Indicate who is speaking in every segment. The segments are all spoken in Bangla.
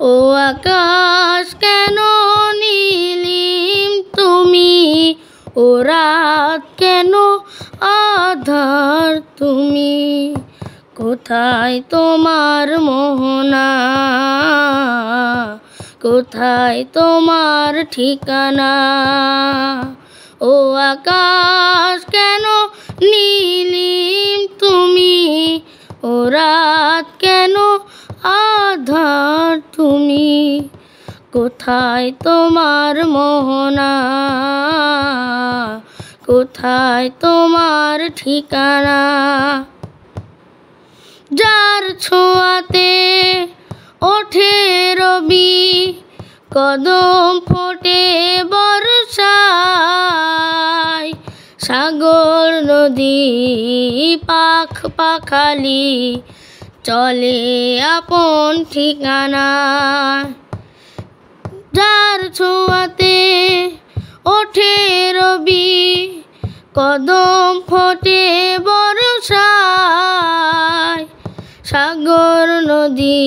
Speaker 1: ও আকাশ কেন নীলিম তুমি, ও রাত কেন আঁধার তুমি, কোথায় তোমার মোহনা, কোথায় তোমার ঠিকানা। ও আকাশ কেন নীলিম তুমি, ও রাত কেন আঁধার তুমি, কোথায় তোমার মোহনা, কোথায় তোমার ঠিকানা। যার ছোঁয়াতে ওঠে রবি, কদম ফোটে বর্ষায়, সাগর নদী পাখ পাখালি চলে আপন ঠিকানা। যার ছোঁয়াতে ওঠে রবি, কদম ফোটে বর্ষায়, সাগর নদী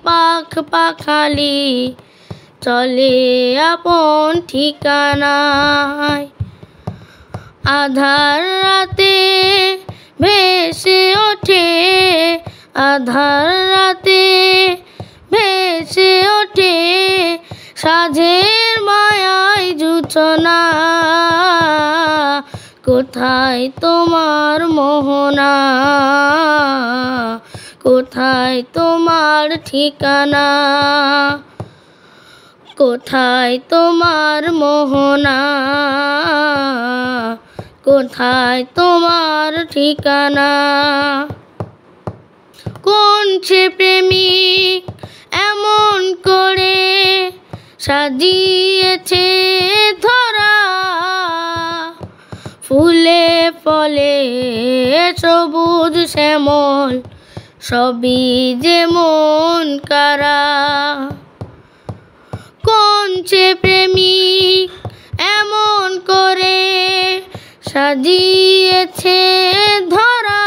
Speaker 1: পাখ পাখালি চলে আপন ঠিকানায়। আধার রাতে ভেসে ওঠে, আধার রাতে ভেসে ওঠে সাঁঝের মায়ায় জোছনা, কোথায় তোমার মোহনা, কোথায় তোমার ঠিকানা, কোথায় তোমার মোহনা, কোথায় তোমার ঠিকানা। কোন সে প্রেমিক এমন করে সাজিয়েছে ধরা, ফুলে ফলে সবুজ শ্যামল সবই যে মন কারা। কোন সে প্রেমিক এমন করে সাজিয়েছে ধরা,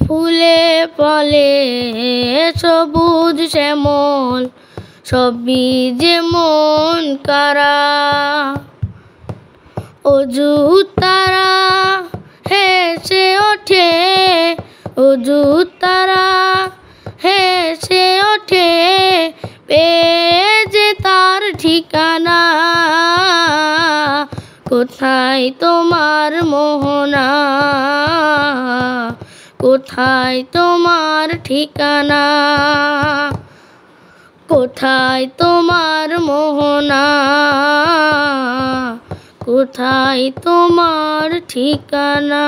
Speaker 1: ফুলে ফলে সবুজ শ্যামল সবই যে মন কারা। অযুত তারা হেসে ওঠে, অযুত তারা হেসে ওঠে পেয়ে যে তার ঠিকানা, কোথায় তোমার মোহনা, কোথায় তোমার ঠিকানা, কোথায় তোমার মোহনা, কোথায় তোমার ঠিকানা।